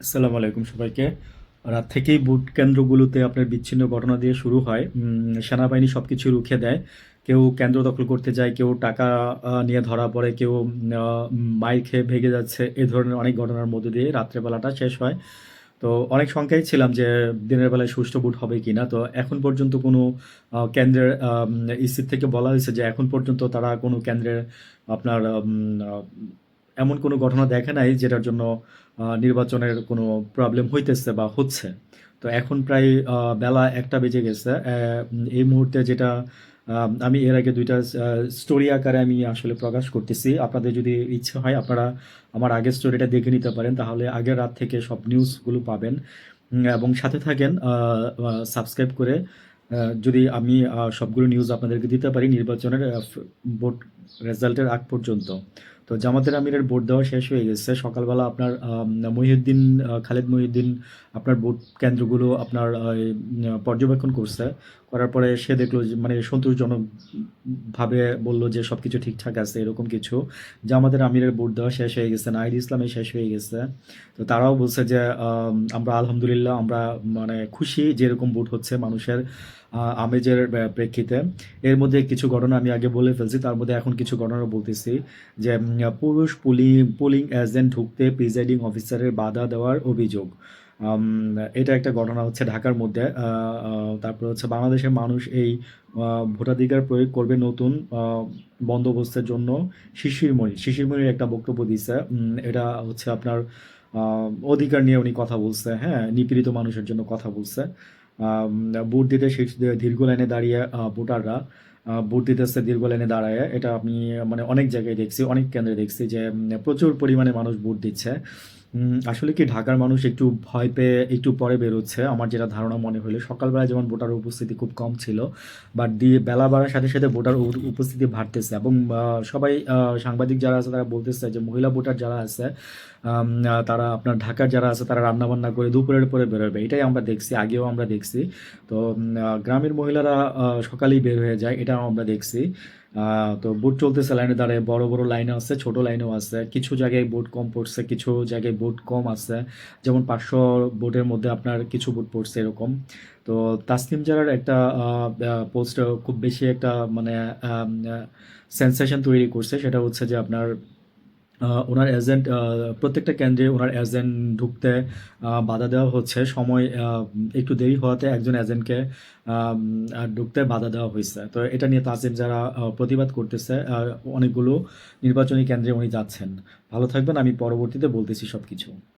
আসসালামু আলাইকুম সবাইকে। রাত থেকেই ভোট কেন্দ্রগুলোতে আপনার বিচ্ছিন্ন ঘটনা দিয়ে শুরু হয়। সেনাবাহিনী সবকিছু রুখে দেয়। কেউ কেন্দ্র দখল করতে যায়, কেউ টাকা নিয়ে ধরা পড়ে, কেউ মাইর খেয়ে ভেগে যাচ্ছে। এ ধরনের অনেক ঘটনার মধ্য দিয়ে রাত্রেবেলাটা শেষ হয়। তো অনেক শঙ্কায় ছিলাম যে দিনের বেলায় সুষ্ঠু ভোট হবে কিনা। তো এখন পর্যন্ত কোনো কেন্দ্রের ইসি থেকে বলা হয়েছে যে এখন পর্যন্ত তারা কোনো কেন্দ্রের আপনার এমন কোনো ঘটনা দেখে নাই যেটার জন্য নির্বাচনের কোনো প্রবলেম হইতেছে বা হচ্ছে। তো এখন প্রায় বেলা ১টা বেজে গেছে। এই মুহূর্তে যেটা আমি এর আগে ২ টা স্টোরি আকারে আমি আসলে প্রকাশ করতেছি। আপনাদের যদি ইচ্ছে হয় আপনারা আমার আগের স্টোরিটা দেখে নিতে পারেন। তাহলে আগের রাত থেকে সব নিউজগুলো পাবেন। এবং সাথে থাকেন সাবস্ক্রাইব করে। যদি আমি সবগুলো নিউজ আপনাদেরকে দিতে পারি নির্বাচনের ভোট রেজাল্টের আগ পর্যন্ত। তো জামাতের আমিরের ভোট দেওয়া শেষ হয়ে গেছে। সকালবেলা আপনার মহিউদ্দিন খালেদ মহিউদ্দিন আপনার ভোট কেন্দ্রগুলো আপনার পর্যবেক্ষণ করছে। করার পরে সে দেখলো যে মানে সন্তোষজনকভাবে বলল যে সবকিছু ঠিকঠাক আছে এরকম কিছু। জামাতের আমিরের ভোট দেওয়া শেষ হয়ে গেছে। নাহিদ ইসলামের শেষ হয়ে গেছে। তো তারাও বলছে যে আমরা আলহামদুলিল্লাহ আমরা মানে খুশি যে এরকম ভোট হচ্ছে মানুষের আমেজের প্রেক্ষিতে। এর মধ্যে কিছু ঘটনা আমি আগে বলে ফেলছি। তার মধ্যে এখন কিছু ঘটনা বলতেছি। যে পুরুষ পুলিং এজেন্ট ঢুকতে প্রিজাইডিং অফিসারের বাধা দেওয়ার অভিযোগ। আম, এটা একটা ঘটনা হচ্ছে ঢাকার মধ্যে। তারপর হচ্ছে বাংলাদেশের মানুষ এই ভোটাধিকার প্রয়োগ করবে নতুন বন্দোবস্তের জন্য। শিশিরমণির একটা বক্তব্য দিচ্ছে। এটা হচ্ছে আপনার অধিকার নিয়ে উনি কথা বলছে, হ্যাঁ, নিপীড়িত মানুষের জন্য কথা বলছে। আম, ভোট দিতে দীর্ঘ লাইনে দাঁড়িয়ে ভোটাররা ভোট দিতেছে দীর্ঘ লাইনে দাঁড়ায়। এটা আমি মানে অনেক জায়গায় দেখছি, অনেক কেন্দ্রে দেখছি যে প্রচুর পরিমাণে মানুষ ভোট দিচ্ছে। আসলে কি ঢাকার মানুষ একটু ভয় পেয়ে একটু পরে বেরোচ্ছে আমার যেটা ধারণা মনে হলো। সকালবেলা যেমন ভোটার উপস্থিতি খুব কম ছিল, বাট দিয়ে বেলা বাড়ার সাথে সাথে ভোটার উপস্থিতি বাড়তেছে। এবং সবাই সাংবাদিক যারা আছে তারা বলতেছে যে মহিলা ভোটার যারা আছে তারা আপনার ঢাকার যারা আছে তারা রান্না বান্না করে দুপুরের পরে বেরোবে, এটাই আমরা দেখছি, আগেও আমরা দেখছি। তো গ্রামের মহিলারা সকালেই বের হয়ে যায়, এটাও আমরা দেখছি। তো বুট চলতেছে লাইনে দাঁড়িয়ে, বড় বড় লাইনও আছে, ছোট লাইনও আছে। কিছু জায়গায় বুট কম পড়ছে, কিছু জায়গায় বুট কম আছে। যেমন ৫০০ বুটের মধ্যে আপনার কিছু বুট পড়ছে এরকম। তো তাসনিম জারার একটা পোস্ট খুব বেশি একটা মানে সেন্সেশন তৈরি করছে। সেটা হচ্ছে যে আপনার ওনার এজেন্ট প্রত্যেকটা কেন্দ্রে ওনার এজেন্ট ঢুকতে বাধা দেওয়া হচ্ছে। সময় একটু দেরি হওয়াতে একজন এজেন্টকে ঢুকতে বাধা দেওয়া হয়েছে। তো এটা নিয়ে তাসিম যারা প্রতিবাদ করতেছে অনেকগুলো নির্বাচনী কেন্দ্রে উনি যাচ্ছেন। ভালো থাকবেন, আমি পরবর্তীতে বলতেছি সবকিছু।